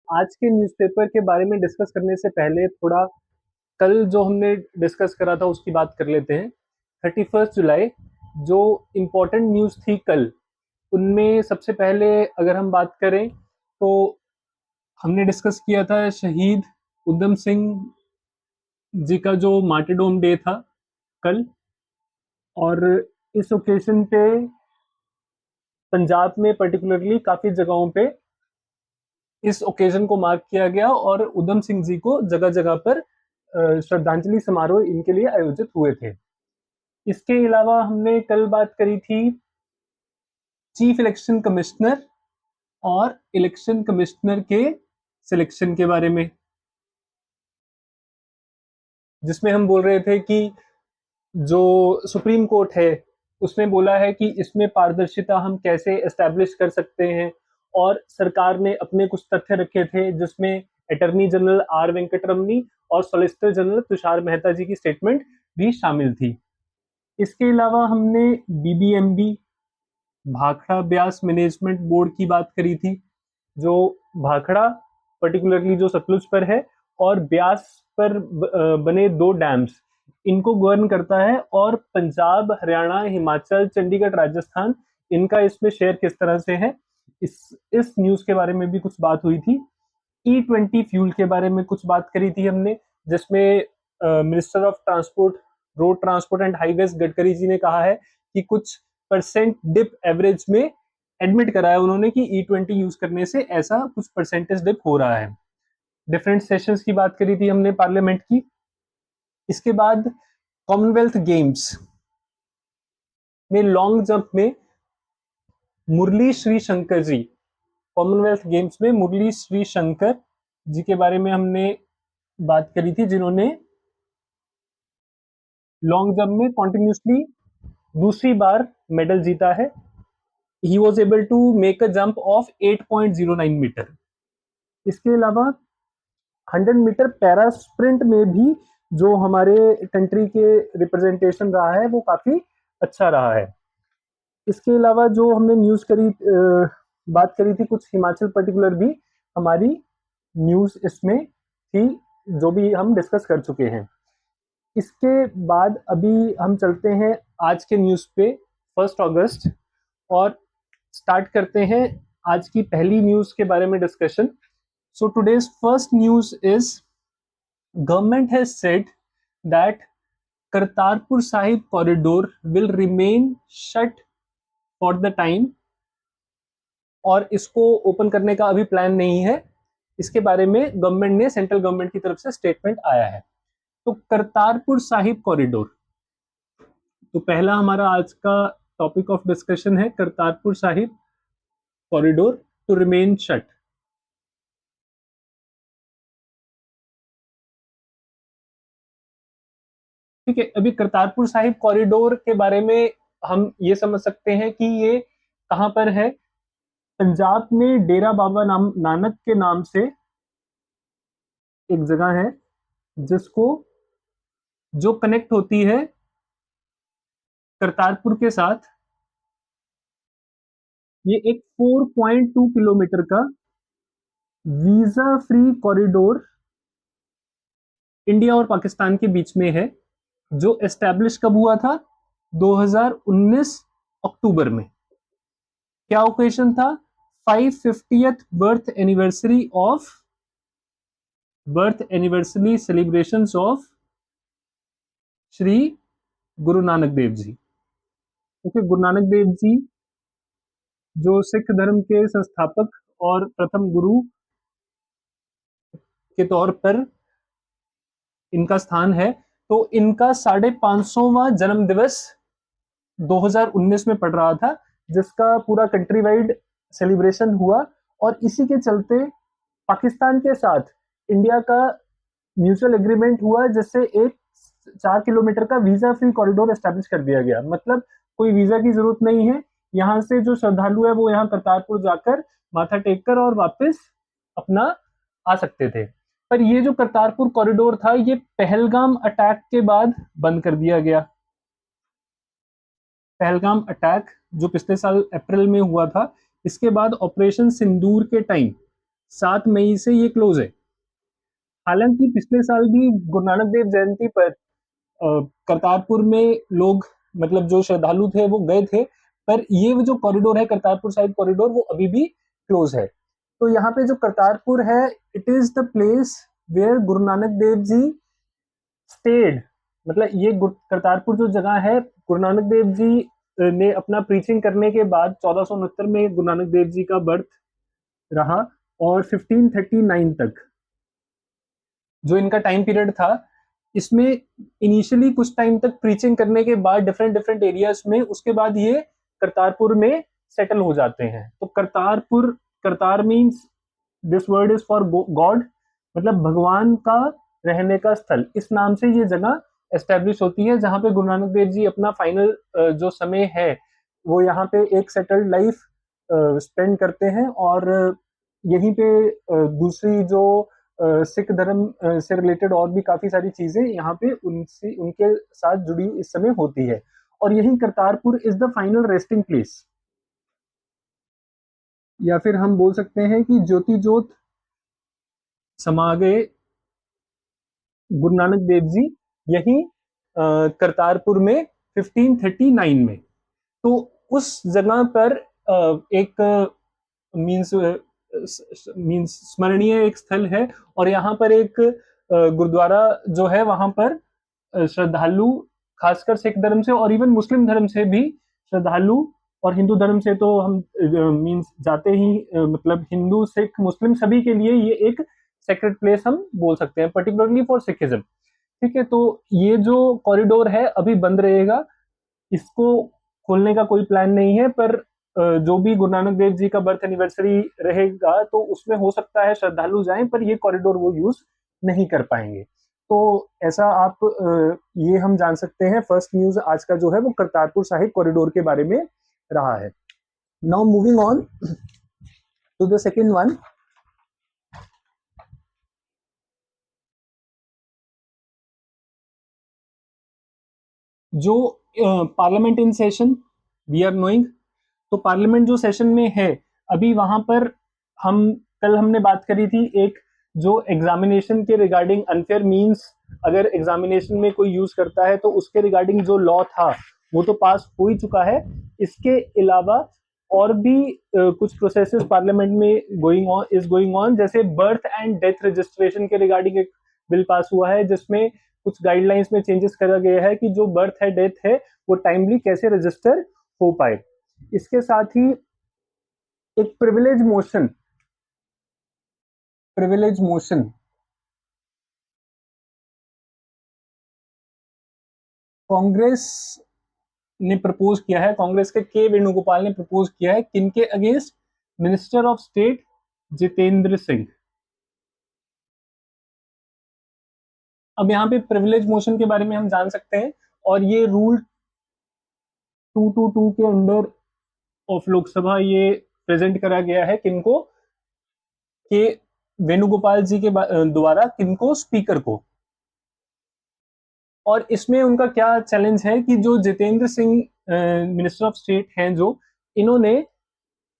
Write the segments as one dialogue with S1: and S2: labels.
S1: आज के न्यूज़पेपर के बारे में डिस्कस करने से पहले थोड़ा कल जो हमने डिस्कस करा था उसकी बात कर लेते हैं। 31 जुलाई जो इम्पोर्टेंट न्यूज़ थी कल, उनमें सबसे पहले अगर हम बात करें तो हमने डिस्कस किया था शहीद उधम सिंह जी का जो मार्टरडोम डे था कल। और इस ओकेजन पे पंजाब में पर्टिकुलरली काफ़ी जगहों पे इस ओकेजन को मार्क किया गया और उधम सिंह जी को जगह जगह पर श्रद्धांजलि समारोह इनके लिए आयोजित हुए थे। इसके अलावा हमने कल बात करी थी चीफ इलेक्शन कमिश्नर और इलेक्शन कमिश्नर के सिलेक्शन के बारे में, जिसमें हम बोल रहे थे कि जो सुप्रीम कोर्ट है उसने बोला है कि इसमें पारदर्शिता हम कैसे एस्टैब्लिश कर सकते हैं। और सरकार ने अपने कुछ तथ्य रखे थे जिसमें अटॉर्नी जनरल आर वेंकटरमनी और सॉलिसिटर जनरल तुषार मेहता जी की स्टेटमेंट भी शामिल थी। इसके अलावा हमने BBMB Bhakra Beas management board की बात करी थी, जो भाखड़ा पर्टिकुलरली जो सतलुज पर है और ब्यास पर बने दो डैम्स इनको गवर्न करता है। और पंजाब, हरियाणा, हिमाचल, चंडीगढ़, राजस्थान इनका इसमें शेयर किस तरह से है, इस न्यूज के बारे में भी कुछ बात हुई थी। E20 फ्यूल के बारे में कुछ बात करी थी हमने, जिसमें minister of transport, road transport and highways Gadkari ji ने कहा है कि कुछ परसेंट डिप एवरेज में एडमिट करा है उन्होंने कि E20 यूज करने से ऐसा कुछ परसेंटेज डिप हो रहा है। डिफरेंट सेशंस की बात करी थी हमने पार्लियामेंट की। इसके बाद कॉमनवेल्थ गेम्स में लॉन्ग जंप में मुरली श्री शंकर जी, कॉमनवेल्थ गेम्स में मुरली श्री शंकर जी के बारे में हमने बात करी थी, जिन्होंने लॉन्ग जंप में कॉन्टिन्यूसली दूसरी बार मेडल जीता है। He was able to make a jump of 8.09 metre. इसके अलावा 100 मीटर पैरा स्प्रिंट में भी जो हमारे कंट्री के रिप्रेजेंटेशन रहा है वो काफी अच्छा रहा है। इसके अलावा जो हमने न्यूज करी बात करी थी कुछ हिमाचल पर्टिकुलर भी हमारी न्यूज इसमें थी, जो भी हम डिस्कस कर चुके हैं। इसके बाद अभी हम चलते हैं आज के न्यूज पे 1 अगस्त और स्टार्ट करते हैं आज की पहली न्यूज के बारे में discussion. So today's first news is government has said that Kartarpur Sahib corridor will remain shut for the time, और इसको ओपन करने का अभी प्लान नहीं है। इसके बारे में गवर्नमेंट ने, सेंट्रल गवर्नमेंट की तरफ से स्टेटमेंट आया है। तो करतारपुर साहिब कॉरिडोर, तो पहला हमारा आज का टॉपिक ऑफ डिस्कशन है Kartarpur Sahib corridor to remain shut. ठीक है, अभी करतारपुर साहिब कॉरिडोर के बारे में हम ये समझ सकते हैं कि ये कहां पर है। पंजाब में डेरा बाबा नानक के नाम से एक जगह है जिसको, जो कनेक्ट होती है करतारपुर के साथ। ये एक 4.2 किलोमीटर का वीजा फ्री कॉरिडोर इंडिया और पाकिस्तान के बीच में है, जो एस्टेब्लिश कब हुआ था? 2019 अक्टूबर में। क्या ओकेजन था? 550th birth anniversary celebrations of Shri Guru Nanak Dev ji. Okay, गुरु नानक देव जी जो सिख धर्म के संस्थापक और प्रथम गुरु के तौर पर इनका स्थान है। तो इनका 550वां जन्म दिवस 2019 में पड़ रहा था, जिसका पूरा कंट्री वाइड सेलिब्रेशन हुआ। और इसी के चलते पाकिस्तान के साथ इंडिया का म्यूचुअल एग्रीमेंट हुआ, जिससे एक 4 किलोमीटर का वीजा फ्री कॉरिडोर एस्टेब्लिश कर दिया गया। मतलब कोई वीजा की जरूरत नहीं है, यहाँ से जो श्रद्धालु है वो यहाँ करतारपुर जाकर माथा टेक कर और वापस अपना आ सकते थे। पर ये जो करतारपुर कॉरिडोर था ये पहलगाम अटैक के बाद बंद कर दिया गया। पहलगाम अटैक जो पिछले साल अप्रैल में हुआ था, इसके बाद ऑपरेशन सिंदूर के टाइम 7 मई से ये क्लोज है। हालांकि पिछले साल भी गुरु नानक देव जयंती पर करतारपुर में लोग, मतलब जो श्रद्धालु थे वो गए थे, पर ये जो कॉरिडोर है करतारपुर साहिब कॉरिडोर, वो अभी भी क्लोज है। तो यहाँ पे जो करतारपुर है, it is the place where Guru Nanak Dev ji state. मतलब ये करतारपुर जो जगह है, गुरु नानक देव जी ने अपना प्रीचिंग करने के बाद 1469 में गुरु नानक देव जी का बर्थ रहा, और 1539 तक जो इनका टाइम पीरियड था, इसमें इनिशियली कुछ टाइम तक प्रीचिंग करने के बाद डिफरेंट डिफरेंट एरियाज में, उसके बाद ये करतारपुर में सेटल हो जाते हैं। तो Kartarpur, Kartar means, this word is for God, मतलब भगवान का रहने का स्थल। इस नाम से ये जगह एस्टेब्लिश होती है, जहां पे गुरु नानक देव जी अपना फाइनल जो समय है वो यहाँ पे एक सेटल्ड लाइफ स्पेंड करते हैं। और यहीं पे दूसरी जो सिख धर्म से रिलेटेड और भी काफी सारी चीजें यहाँ पे उनसे, उनके साथ जुड़ी इस समय होती है। और यही Kartarpur is the final resting place, या फिर हम बोल सकते हैं कि ज्योति ज्योत समा गए गुरु नानक देव जी यही करतारपुर में 1539 में। तो उस जगह पर एक मीन्स मीन्स स्मरणीय एक स्थल है। और यहाँ पर एक गुरुद्वारा जो है, वहां पर श्रद्धालु, खासकर सिख धर्म से और इवन मुस्लिम धर्म से भी श्रद्धालु, और हिंदू धर्म से तो हम मीन्स जाते ही मतलब हिंदू सिख मुस्लिम सभी के लिए ये एक सेक्रेट प्लेस हम बोल सकते हैं, पर्टिकुलरली फॉर सिखिज्म। ठीक है, तो ये जो कॉरिडोर है अभी बंद रहेगा, इसको खोलने का कोई प्लान नहीं है, पर जो भी गुरु नानक देव जी का बर्थ एनिवर्सरी रहेगा तो उसमें हो सकता है श्रद्धालु जाएं, पर ये कॉरिडोर वो यूज नहीं कर पाएंगे। तो ऐसा आप ये हम जान सकते हैं। फर्स्ट न्यूज आज का जो है वो करतारपुर साहिब कॉरिडोर के बारे में रहा है। Now moving on to the second one. जो parliament in session, we are knowing, तो पार्लियामेंट जो सेशन में है अभी, वहां पर हम, कल हमने बात करी थी एक, जो एग्जामिनेशन के रिगार्डिंग अनफेयर मींस अगर एग्जामिनेशन में कोई यूज करता है तो उसके रिगार्डिंग जो लॉ था वो तो पास हो ही चुका है। इसके अलावा और भी कुछ प्रोसेसेस पार्लियामेंट में गोइंग ऑन, जैसे बर्थ एंड डेथ रजिस्ट्रेशन के रिगार्डिंग एक बिल पास हुआ है, जिसमें कुछ गाइडलाइंस में चेंजेस करा गया है कि जो बर्थ है, डेथ है, वो टाइमली कैसे रजिस्टर हो पाए। इसके साथ ही एक प्रिविलेज मोशन कांग्रेस ने प्रपोज किया है, कांग्रेस के वेणुगोपाल ने प्रपोज किया है, किनके against? Minister of state Jitendra Singh. अब यहाँ पे प्रिविलेज मोशन के बारे में हम जान सकते हैं, और ये रूल 222 के अंडर ऑफ लोकसभा ये प्रेजेंट करा गया है, किनको? के वेणुगोपाल जी के द्वारा, किनको? स्पीकर को। और इसमें उनका क्या चैलेंज है कि जो Jitendra Singh minister of state हैं, जो इन्होंने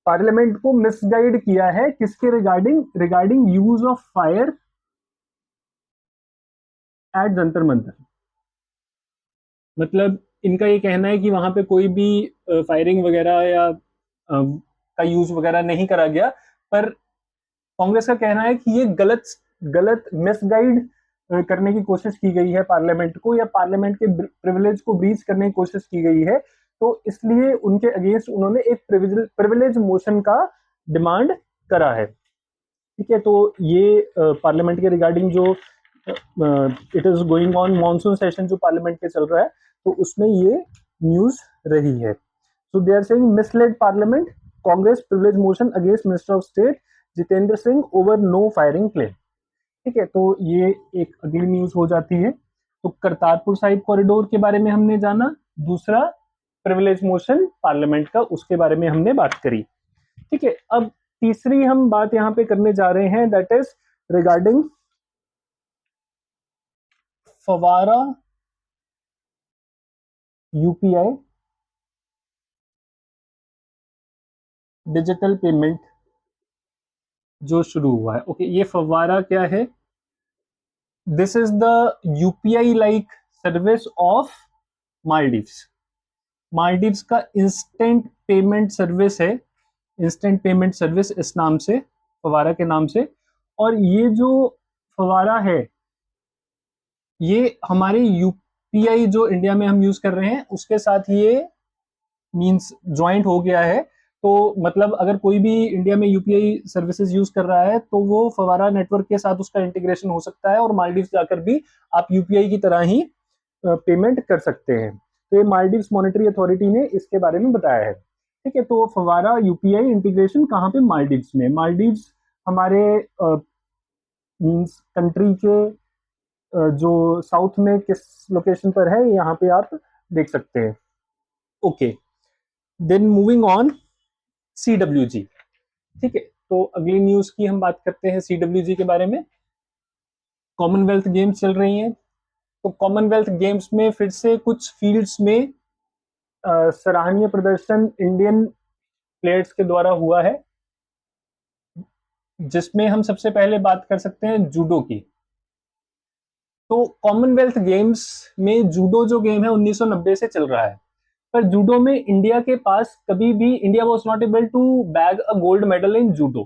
S1: पार्लियामेंट को मिसगाइड किया है, किसके regarding? Regarding use of fire eight Jantar Mantar. मतलब इनका ये कहना है कि वहां पे कोई भी फायरिंग वगैरह या का यूज वगैरह नहीं करा गया, पर कांग्रेस का कहना है कि ये गलत गलत मिसगाइड करने की कोशिश की गई है पार्लियामेंट को, या पार्लियामेंट के प्रिविलेज को ब्रीच करने की कोशिश की गई है। तो इसलिए उनके अगेंस्ट उन्होंने एक प्रिविलेज मोशन का डिमांड करा है। ठीक है, तो ये पार्लियामेंट के रिगार्डिंग जो it is going on, monsoon session जो पार्लियामेंट के चल रहा है, तो उसमें ये न्यूज रही है। So they are saying mislead parliament, Congress privilege motion against minister of state Jitendra Singh over no firing claim. ठीक है, तो ये एक अगली न्यूज हो जाती है। तो करतारपुर साहिब कॉरिडोर के बारे में हमने जाना, दूसरा प्रिविलेज मोशन पार्लियामेंट का, उसके बारे में हमने बात करी। ठीक है, अब तीसरी हम बात यहां पे करने जा रहे हैं, दैट इज रिगार्डिंग फवारा यूपीआई डिजिटल पेमेंट जो शुरू हुआ है। ओके, ये फव्वारा क्या है? This is the UPI like service of Maldives. Maldives का इंस्टेंट पेमेंट सर्विस है, इंस्टेंट पेमेंट सर्विस इस नाम से, फवारा के नाम से। और ये जो फवारा है, ये हमारे यूपीआई जो इंडिया में हम यूज कर रहे हैं उसके साथ ये मींस ज्वाइंट हो गया है। तो मतलब अगर कोई भी इंडिया में यूपीआई सर्विसेज यूज कर रहा है तो वो फवारा नेटवर्क के साथ उसका इंटीग्रेशन हो सकता है और मालदीव जाकर भी आप यूपीआई की तरह ही पेमेंट कर सकते हैं। तो ये मालदीव्स मॉनेटरी अथॉरिटी ने इसके बारे में बताया है। ठीक है, तो फवारा यूपीआई इंटीग्रेशन कहाँ पे? मालदीव्स में। मालदीव्स हमारे मींस कंट्री के जो साउथ में किस लोकेशन पर है यहाँ पे आप देख सकते हैं। Okay, then moving on, CWG। ठीक है, तो अगली न्यूज की हम बात करते हैं CWG के बारे में। कॉमनवेल्थ गेम्स चल रही हैं, तो कॉमनवेल्थ गेम्स में फिर से कुछ फील्ड्स में सराहनीय प्रदर्शन इंडियन प्लेयर्स के द्वारा हुआ है, जिसमें हम सबसे पहले बात कर सकते हैं जूडो की। तो कॉमनवेल्थ गेम्स में जूडो जो गेम है 1990 से चल रहा है, पर जूडो में इंडिया के पास कभी भी, India was not able to bag a gold medal in judo.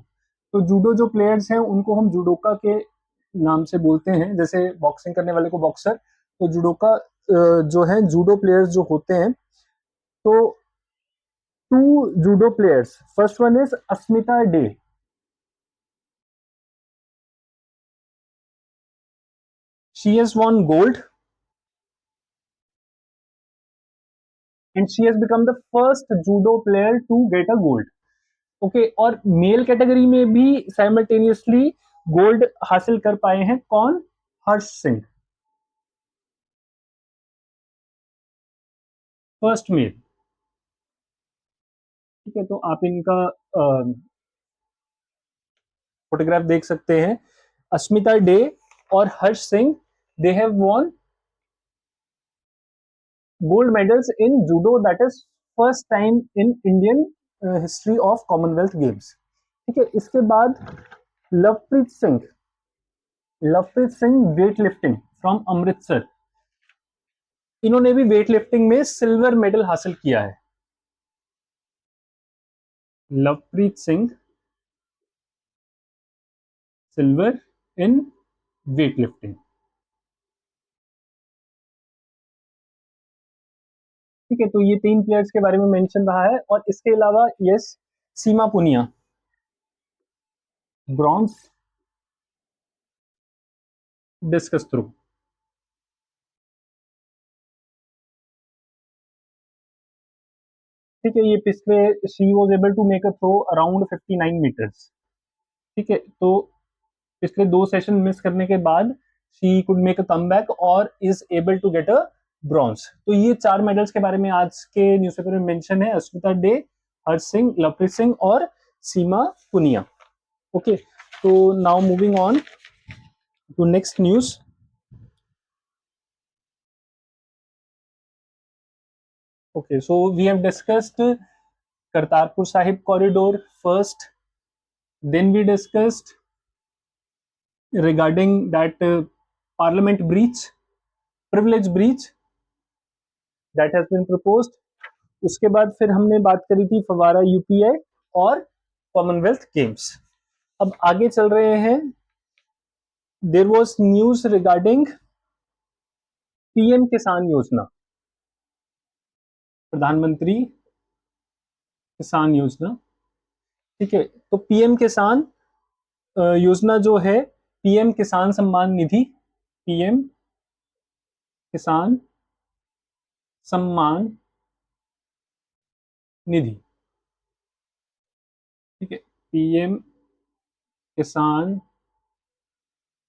S1: तो जूडो जो प्लेयर्स हैं उनको हम जूडोका के नाम से बोलते हैं, जैसे बॉक्सिंग करने वाले को बॉक्सर, तो जूडोका जो है जूडो प्लेयर्स जो होते हैं। तो two judo players, first one is Asmita Dey. She has won gold and she has become the first judo player to get a gold. Okay, और मेल कैटेगरी में भी साइमल्टेनियसली गोल्ड हासिल कर पाए हैं कौन? Harsh Singh, first male. ठीक है, तो आप इनका फोटोग्राफ देख सकते हैं। अस्मिता डे और Harsh Singh, they have won gold medals in judo, that is first time in Indian history of Commonwealth Games. ठीक है, इसके बाद Lovepreet Singh, Lovepreet Singh weight lifting from Amritsar, इन्होंने भी वेट लिफ्टिंग में सिल्वर मेडल हासिल किया है। Lovepreet Singh, silver in weight lifting. ठीक है, तो ये तीन प्लेयर्स के बारे में मेंशन रहा है। और इसके अलावा yes, Seema Punia, bronze discus throw. ठीक है, ये पिछले, she was able to make a throw around 59 metres. ठीक है, तो पिछले दो सेशन मिस करने के बाद she could make a comeback और is able to get a bronze. तो ये चार मेडल्स के बारे में आज के न्यूज़पेपर में मेंशन है, अस्मिता डे, हर्ष सिंह, लवप्रीत सिंह और सीमा पुनिया। ओके, तो now moving on to next news. Okay, so we have discussed Kartarpur Sahib corridor first, then we discussed regarding that parliament breach, privilege breach that has been proposed। उसके बाद फिर हमने बात करी थी फवारा यूपीआई और कॉमनवेल्थ गेम्स। अब आगे चल रहे हैं। There was news regarding PM Kisan Yojana, प्रधानमंत्री किसान योजना। ठीक है, तो पीएम किसान योजना जो है, पीएम किसान सम्मान निधि, पीएम किसान सम्मान निधि। ठीक है, पीएम किसान,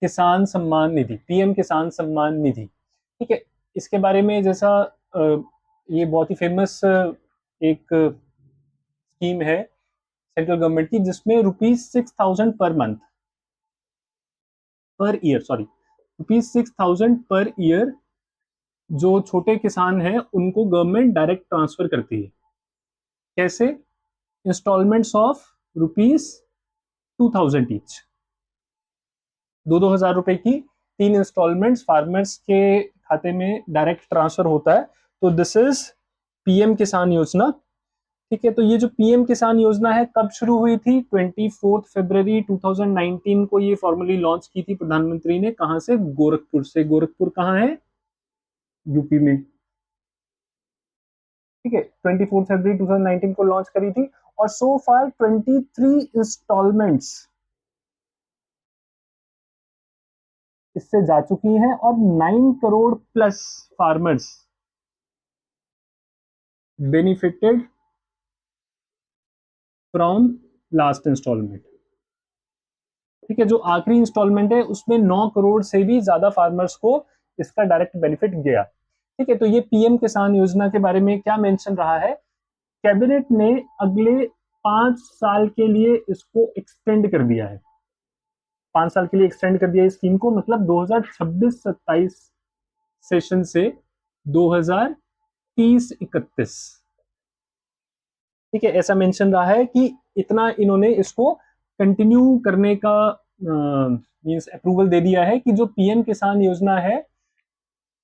S1: किसान सम्मान निधि, पीएम किसान सम्मान निधि। ठीक है, इसके बारे में जैसा ये बहुत ही फेमस एक स्कीम है सेंट्रल गवर्नमेंट की, जिसमें ₹6,000 per month, per year sorry, ₹6,000 per year जो छोटे किसान हैं उनको गवर्नमेंट डायरेक्ट ट्रांसफर करती है। कैसे? इंस्टॉलमेंट्स ऑफ रुपीज 2,000 ईच, 2,000 रुपए की 3 इंस्टॉलमेंट्स फार्मर्स के खाते में डायरेक्ट ट्रांसफर होता है। तो दिस इज पीएम किसान योजना। ठीक है, तो ये जो पीएम किसान योजना है कब शुरू हुई थी? 24 फरवरी 2019 को ये फॉर्मली लॉन्च की थी प्रधानमंत्री ने। कहां से? गोरखपुर से। गोरखपुर कहां है? यूपी में। ठीक है, 24 फरवरी 2019 को लॉन्च करी थी और सो फार 23 इंस्टॉलमेंट्स इससे जा चुकी हैं और 9 crore plus farmers benefited from last instalment. ठीक है, जो आखिरी इंस्टॉलमेंट है उसमें 9 करोड़ से भी ज्यादा फार्मर्स को इसका डायरेक्ट बेनिफिट गया। ठीक है, तो ये पीएम किसान योजना के बारे में क्या मेंशन रहा है? कैबिनेट ने अगले 5 साल के लिए इसको एक्सटेंड कर दिया है। 5 साल के लिए एक्सटेंड कर दिया इस स्कीम को, मतलब 2026-27 सेशन से 2030-31। ठीक है, ऐसा मेंशन रहा है कि इतना इन्होंने इसको कंटिन्यू करने का मींस अप्रूवल दे दिया है कि जो पीएम किसान योजना है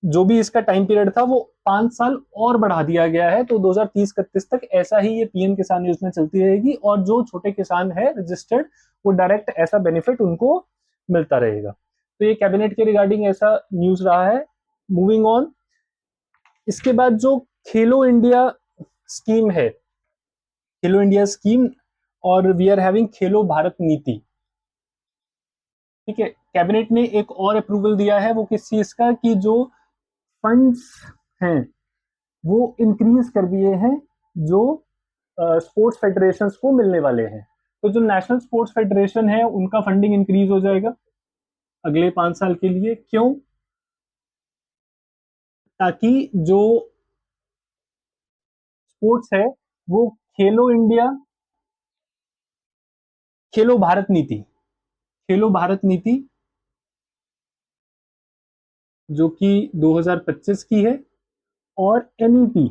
S1: जो भी इसका टाइम पीरियड था वो 5 साल और बढ़ा दिया गया है। तो 2030-31 तक ऐसा ही ये पीएम किसान योजना चलती रहेगी और जो छोटे किसान है रजिस्टर्ड वो डायरेक्ट ऐसा बेनिफिट उनको मिलता रहेगा। तो ये कैबिनेट के रिगार्डिंग ऐसा न्यूज रहा है। मूविंग ऑन, इसके बाद जो खेलो इंडिया स्कीम है, खेलो इंडिया स्कीम और वी आर हैविंग खेलो भारत नीति। ठीक है, कैबिनेट ने एक और अप्रूवल दिया है, वो किस चीज का? कि जो फंड्स हैं वो इंक्रीज कर दिए हैं जो स्पोर्ट्स फेडरेशन को मिलने वाले हैं। तो जो नेशनल स्पोर्ट्स फेडरेशन है उनका फंडिंग इंक्रीज हो जाएगा अगले 5 साल के लिए। क्यों? ताकि जो स्पोर्ट्स है वो खेलो इंडिया, खेलो भारत नीति, खेलो भारत नीति जो कि 2025 की है और एनईपी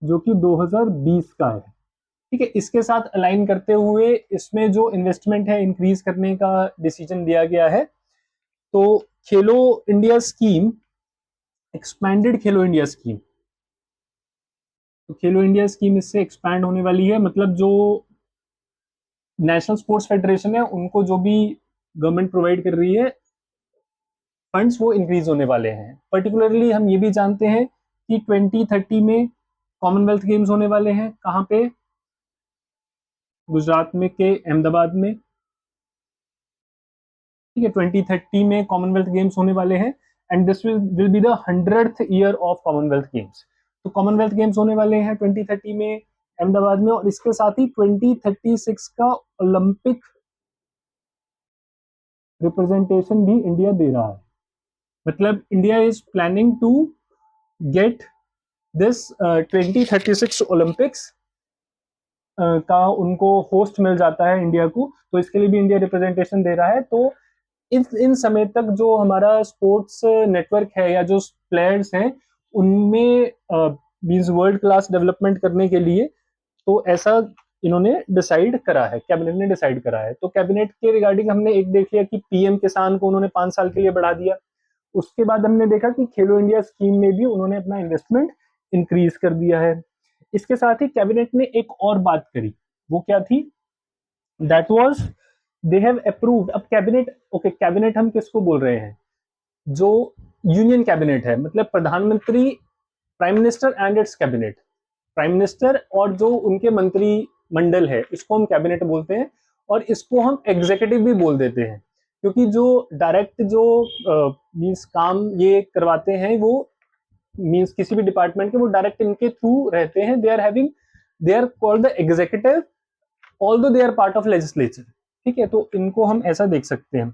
S1: जो कि 2020 का है। ठीक है, इसके साथ अलाइन करते हुए इसमें जो इन्वेस्टमेंट है इंक्रीज करने का डिसीजन लिया गया है। तो खेलो इंडिया स्कीम, एक्सपैंडेड खेलो इंडिया स्कीम, तो खेलो इंडिया स्कीम इससे एक्सपैंड होने वाली है। मतलब जो नेशनल स्पोर्ट्स फेडरेशन है उनको जो भी गवर्नमेंट प्रोवाइड कर रही है फंड्स वो इंक्रीज होने वाले हैं। पर्टिकुलरली हम ये भी जानते हैं कि 2030 में कॉमनवेल्थ गेम्स होने वाले हैं। कहाँ पे? गुजरात में के अहमदाबाद में। ठीक है, 2030 में कॉमनवेल्थ गेम्स होने वाले हैं and this will be the 100th year of Commonwealth games. तो कॉमनवेल्थ गेम्स होने वाले हैं 2030 में अहमदाबाद में और इसके साथ ही 2036 का ओलंपिक रिप्रेजेंटेशन भी इंडिया दे रहा है। मतलब India is planning to get this 2036 Olympics का उनको होस्ट मिल जाता है इंडिया को, तो इसके लिए भी इंडिया रिप्रेजेंटेशन दे रहा है। तो इन समय तक जो हमारा स्पोर्ट्स नेटवर्क है या जो प्लेयर्स हैं उनमें मींस वर्ल्ड क्लास डेवलपमेंट करने के लिए तो ऐसा इन्होंने डिसाइड करा है, कैबिनेट ने डिसाइड करा है। तो कैबिनेट के रिगार्डिंग हमने एक देख लिया कि पीएम किसान को उन्होंने 5 साल के लिए बढ़ा दिया। उसके बाद हमने देखा कि खेलो इंडिया स्कीम में भी उन्होंने अपना इन्वेस्टमेंट इंक्रीज कर दिया है। इसके साथ ही कैबिनेट ने एक और बात करी, वो क्या थी? That was they have approved. अब कैबिनेट, ओके, कैबिनेट हम किसको बोल रहे हैं? जो यूनियन कैबिनेट है, मतलब प्रधानमंत्री, prime minister and it's cabinet, prime minister और जो उनके मंत्री मंडल है इसको हम कैबिनेट बोलते हैं और इसको हम एग्जीक्यूटिव भी बोल देते हैं क्योंकि जो डायरेक्ट जो मींस काम ये करवाते हैं वो मींस किसी भी डिपार्टमेंट के वो डायरेक्ट इनके थ्रू रहते हैं। They are called the executive although they are part of legislature. ठीक है, तो इनको हम ऐसा देख सकते हैं।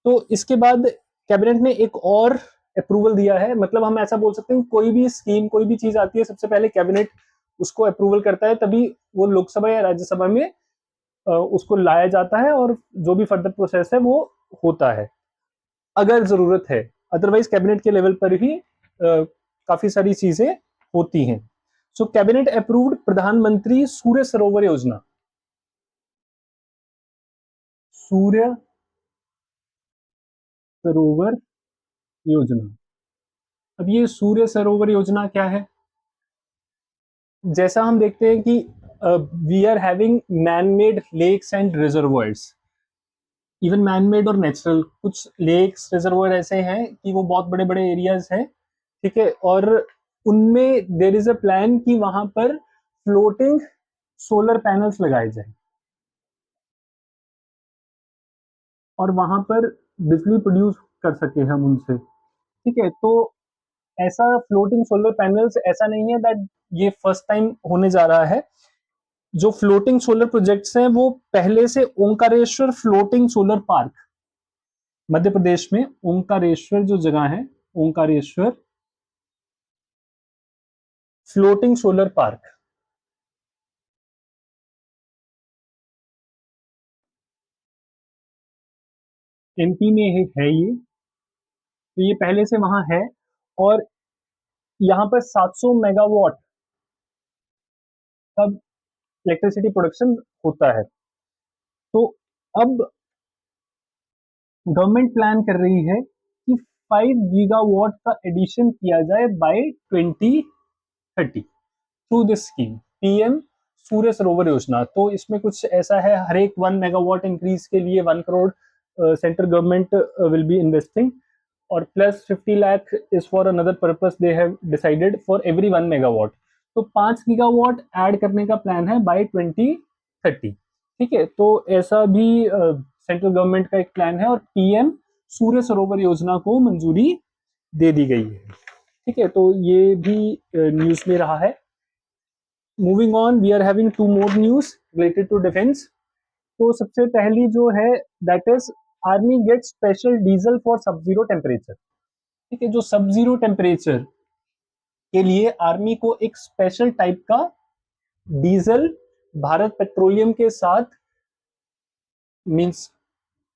S1: तो इसके बाद कैबिनेट ने एक और अप्रूवल दिया है, मतलब हम ऐसा बोल सकते हैं कोई भी स्कीम, कोई भी चीज आती है सबसे पहले कैबिनेट उसको अप्रूवल करता है, तभी वो लोकसभा या राज्यसभा में उसको लाया जाता है और जो भी फर्दर प्रोसेस है वो होता है अगर जरूरत है। अदरवाइज कैबिनेट के लेवल पर ही काफी सारी चीजें होती हैं। सो कैबिनेट अप्रूव्ड प्रधानमंत्री सूर्य सरोवर योजना। सूर्य सरोवर योजना। अब ये सूर्य सरोवर योजना क्या है? जैसा हम देखते हैं कि we are having man made lakes and reservoirs, even man made और नेचुरल, कुछ लेक्स रिजर्वॉयर ऐसे हैं कि वो बहुत बड़े बड़े एरियाज हैं, ठीक है, और उनमें देर इज अ प्लान कि वहां पर फ्लोटिंग सोलर पैनल्स लगाए जाए और वहां पर बिजली प्रोड्यूस कर सके हम उनसे, ठीक है। तो ऐसा फ्लोटिंग सोलर पैनल्स ऐसा नहीं है दैट ये फर्स्ट टाइम होने जा रहा है। जो फ्लोटिंग सोलर प्रोजेक्ट्स हैं वो पहले से Omkareshwar floating solar park, Madhya Pradesh में ओंकारेश्वर जो जगह है, Omkareshwar floating solar park, MP में है ये। तो ये पहले से वहां है और यहाँ पर 700 मेगावाट का इलेक्ट्रिसिटी प्रोडक्शन होता है। तो अब गवर्नमेंट प्लान कर रही है कि 5 गीगावाट का एडिशन किया जाए by 2030 through this scheme, PM Surya Sarovar Yojana. तो इसमें कुछ ऐसा है, हर एक 1 मेगावाट इंक्रीज के लिए 1 crore central government will be investing, और plus 50 lakh is for another purpose they have decided for every 1 megawatt. तो 5 गीगावाट ऐड करने का प्लान है बाय 2030, ठीक है। तो ऐसा भी सेंट्रल गवर्नमेंट का एक प्लान है और पीएम सूर्य सरोवर योजना को मंजूरी दे दी गई है, ठीक है। तो ये भी न्यूज में रहा है। Moving on, we are having two more news related to defence. तो सबसे पहली जो है that is army get special diesel for sub zero temperature, ठीक है। जो सब जीरो टेम्परेचर के लिए आर्मी को एक स्पेशल टाइप का डीजल भारत पेट्रोलियम के साथ, मींस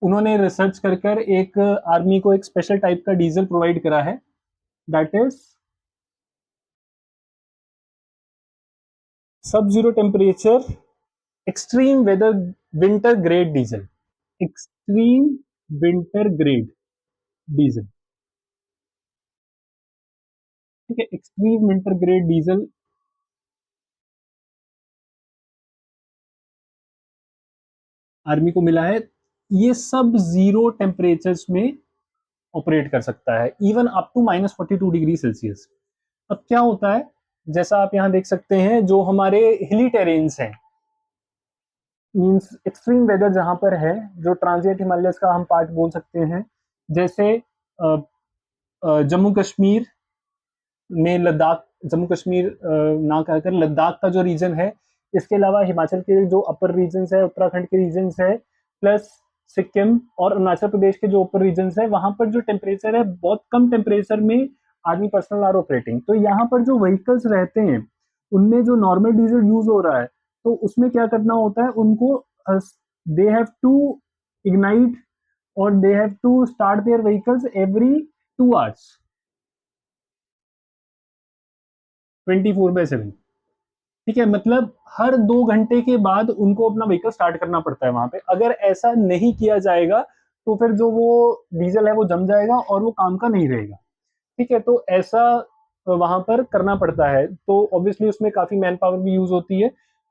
S1: उन्होंने रिसर्च कर कर एक आर्मी को एक स्पेशल टाइप का डीजल प्रोवाइड करा है, that is sub zero temperature extreme weather winter grade diesel, extreme winter grade diesel, ठीक है। Extreme winter grade diesel army को मिला है। ये सब जीरो टेम्परेचर्स में ऑपरेट कर सकता है, even up to -42 degree Celsius. अब क्या होता है, जैसा आप यहाँ देख सकते हैं, जो हमारे हिली टेरेन्स हैं, मीन्स एक्सट्रीम वेदर जहां पर है, जो ट्रांजिट हिमालयस का हम पार्ट बोल सकते हैं, जैसे जम्मू कश्मीर में लद्दाख, जम्मू कश्मीर ना कहकर लद्दाख का जो रीजन है, इसके अलावा हिमाचल के जो अपर रीजन है, उत्तराखंड के रीजन है, प्लस सिक्किम और अरुणाचल प्रदेश के जो अपर रीजन है, वहां पर जो टेम्परेचर है बहुत कम टेम्परेचर में आर्मी पर्सनल आर ऑपरेटिंग। तो यहाँ पर जो व्हीकल्स रहते हैं उनमें जो नॉर्मल डीजल यूज हो रहा है, तो उसमें क्या करना होता है उनको, दे हैव टू इग्नाइट और they have to start their vehicles every 2 hours, 24/7, ठीक है। मतलब हर 2 घंटे के बाद उनको अपना व्हीकल स्टार्ट करना पड़ता है वहां पे। अगर ऐसा नहीं किया जाएगा तो फिर जो वो डीजल है वो जम जाएगा और वो काम का नहीं रहेगा, ठीक है। तो ऐसा वहां पर करना पड़ता है, तो ऑब्वियसली उसमें काफी मैन पावर भी यूज होती है।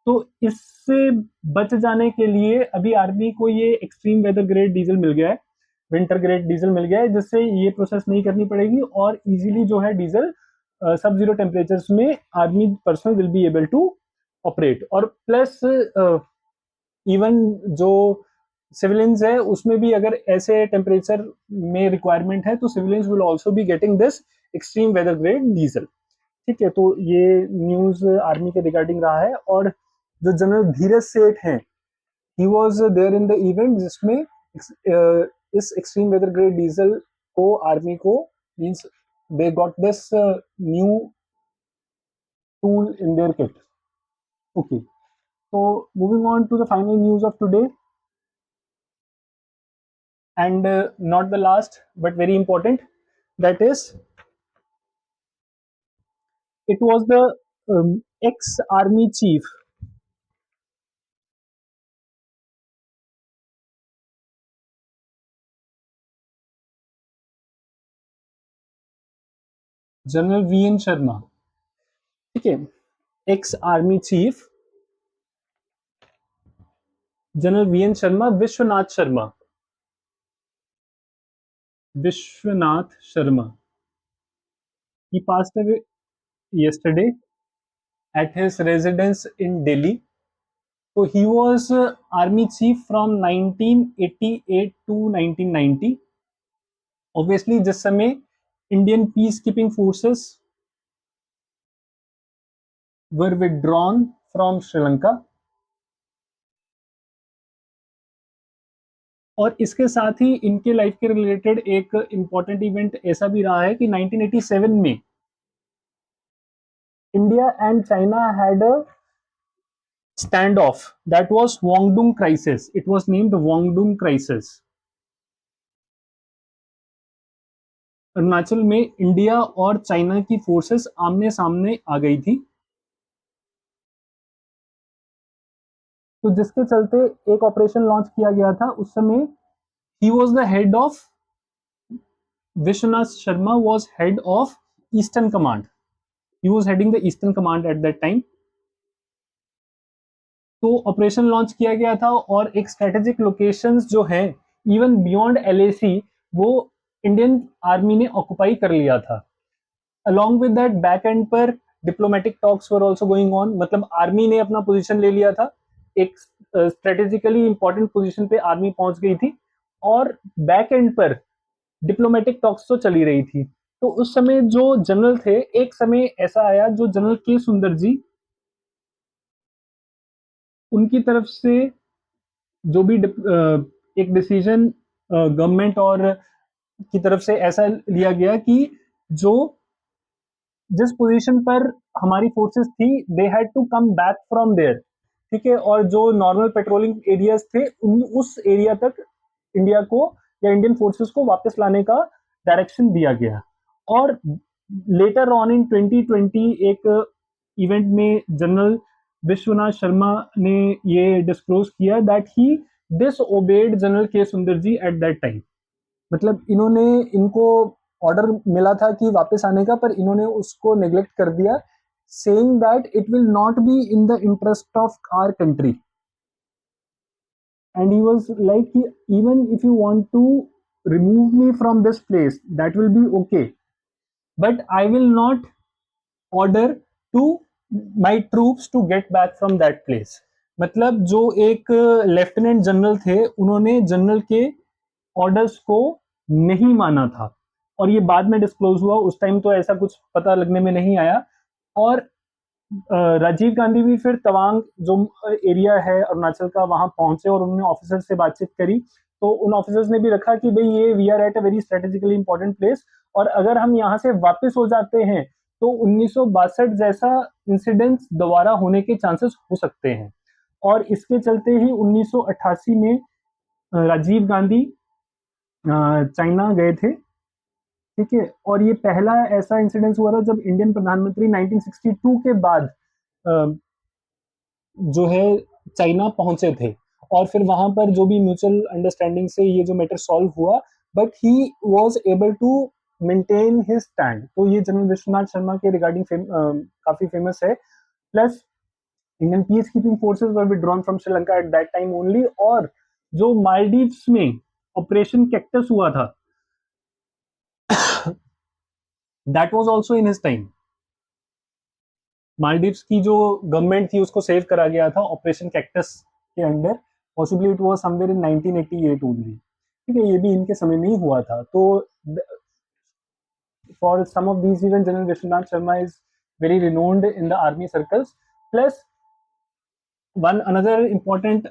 S1: तो इससे बच जाने के लिए अभी आर्मी को ये एक्सट्रीम वेदर ग्रेड डीजल मिल गया है, विंटर ग्रेड डीजल मिल गया है, जिससे ये प्रोसेस नहीं करनी पड़ेगी और इजीली जो है डीजल सब जीरो टेम्परेचर्स में army personnel will be able to operate. और प्लस इवन जो सिविलियंस है उसमें भी अगर ऐसे टेम्परेचर में रिक्वायरमेंट है तो civilians will also be getting this extreme weather grade diesel, ठीक है। तो ये न्यूज आर्मी के रिगार्डिंग रहा है। और जो जनरल धीरज सेठ हैं, he was there in the event जिसमें इस एक्सट्रीम वेदर ग्रेड डीजल को आर्मी को, means they got this new tool in their kit, okay. So moving on to the final news of today, and not the last but very important, that is, it was the ex-army chief general V N Sharma, ठीक है, ex army chief general V N Sharma, Vishwanath Sharma, he passed away yesterday at his residence in Delhi. So he was army chief from 1988 to 1990. Obviously, जिस समय Indian peacekeeping forces were withdrawn from Sri Lanka. और इसके साथ ही इनके life के related एक important event ऐसा भी रहा है कि 1987 में India and China had a standoff that was Wangdong crisis. It was named Wangdong crisis. Arunachal में इंडिया और चाइना की फोर्सेस आमने सामने आ गई थी, तो जिसके चलते एक ऑपरेशन लॉन्च किया गया था। उस समय ही was the head of Vishwanath Sharma was head of eastern command, he was heading the eastern command at that time. तो ऑपरेशन लॉन्च किया गया था और एक स्ट्रेटेजिक लोकेशंस जो है इवन बियॉन्ड एलएसी वो इंडियन आर्मी ने ऑक्युपाई कर लिया था। along with that back end पर diplomatic talks were also going on, मतलब आर्मी ने अपना पोजीशन ले लिया था, एक स्ट्रेटेजिकली इंपॉर्टेंट पोजीशन पे आर्मी पहुंच गई थी और बैक एंड पर डिप्लोमेटिक टॉक्स तो चली रही थी। तो उस समय जो जनरल थे, एक समय ऐसा आया जो जनरल के सुंदर जी, उनकी तरफ से जो भी एक डिसीजन गवर्नमेंट और की तरफ से ऐसा लिया गया कि जो जिस पोजीशन पर हमारी फोर्सेस थी they had to come back from there, ठीक है, और जो नॉर्मल पेट्रोलिंग एरियाज थे उस एरिया तक इंडिया को या इंडियन फोर्सेस को वापस लाने का डायरेक्शन दिया गया। और लेटर ऑन इन 2020 एक इवेंट में जनरल विश्वनाथ शर्मा ने ये डिस्क्लोज किया दैट ही डिसओबेड जनरल के सुंदर जी एट दैट टाइम, मतलब इन्होंने इनको ऑर्डर मिला था कि वापस आने का, पर इन्होंने उसको नेग्लेक्ट कर दिया, saying that it will not be in the interest of our country. And he was like even if you want to remove me from this place that will be okay, but I will not order to my troops to get back from that place. मतलब जो एक lieutenant general थे उन्होंने general के orders को नहीं माना था, और ये बाद में डिस्क्लोज हुआ, उस टाइम तो ऐसा कुछ पता लगने में नहीं आया। और राजीव गांधी भी फिर तवांग जो एरिया है अरुणाचल का वहां पहुंचे और उन्होंने ऑफिसर से बातचीत करी, तो उन ऑफिसर्स ने भी रखा कि भाई ये we are at a very strategically important place, और अगर हम यहाँ से वापस हो जाते हैं तो 1962 जैसा इंसिडेंट दोबारा होने के चांसेस हो सकते हैं। और इसके चलते ही 1988 में राजीव गांधी चाइना गए थे, ठीक है, और ये पहला ऐसा इंसिडेंस हुआ था जब इंडियन प्रधानमंत्री 1962 के बाद जो है चाइना पहुंचे थे, और फिर वहां पर जो भी म्यूचुअल अंडरस्टैंडिंग से ये जो मैटर सॉल्व हुआ, but he was able to maintain his stand. तो ये जनरल विश्वनाथ शर्मा के रिगार्डिंग काफी फेमस है। Plus Indian peace keeping forces were withdrawn from Sri Lanka eight that time only, और जो मालदीव्स में ऑपरेशन कैक्टस हुआ था that was also in his time. Maldives की जो गवर्नमेंट थी उसको सेव करा गया था ऑपरेशन कैक्टस के under, possibly it was somewhere in 1988 only, ठीक है, ये भी इनके समय में ही हुआ था। तो for some of these event general Vishwanath Sharma is very renowned in the army circles. Plus one another important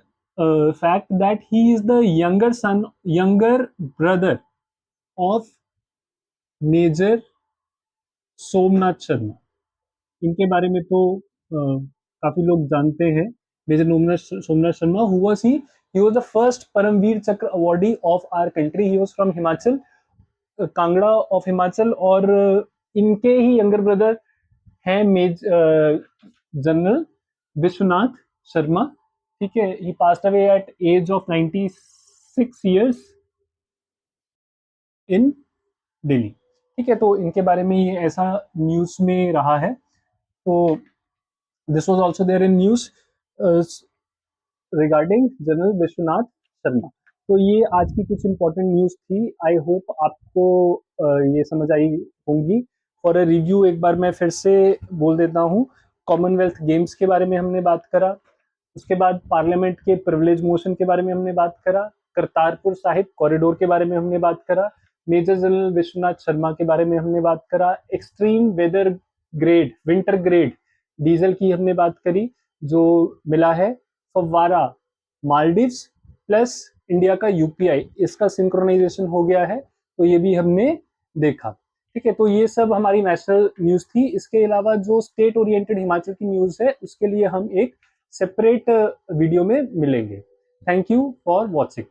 S1: fact that he is the younger brother of major Somnath Sharma. इनके बारे में तो काफी लोग जानते हैं। Major Somnath Sharma, who was he was the first Paramvir Chakra awardee of our country, he was from Himachal, Kangra of Himachal, और इनके ही यंगर ब्रदर हैं जनरल विश्वनाथ शर्मा, ठीक है, he passed away at age of 96 years in Delhi. ठीक है, तो इनके बारे में ये ऐसा न्यूज़ में रहा है। तो this was also there in news regarding general Vishwanath Sharma. तो ये आज की कुछ इंपॉर्टेंट न्यूज़ थी। आई होप आपको ये समझ आई होंगी। फॉर अ रिव्यू एक बार मैं फिर से बोल देता हूँ। कॉमनवेल्थ गेम्स के बारे में हमने बात करा, उसके बाद पार्लियामेंट के प्रिविलेज मोशन के बारे में हमने बात करा, करतारपुर साहिब कॉरिडोर के बारे में हमने बात करा, मेजर जनरल विश्वनाथ शर्मा के बारे में हमने बात करा, extreme weather grade winter grade diesel की हमने बात करी जो मिला है, फव्वारा मालदीव्स प्लस इंडिया का यूपीआई, इसका सिंक्रोनाइजेशन हो गया है, तो ये भी हमने देखा। ठीक है, तो ये सब हमारी नेशनल न्यूज़ थी। इसके अलावा जो स्टेट ओरिएंटेड हिमाचल की न्यूज़ है उसके लिए हम एक सेपरेट वीडियो में मिलेंगे। Thank you for watching.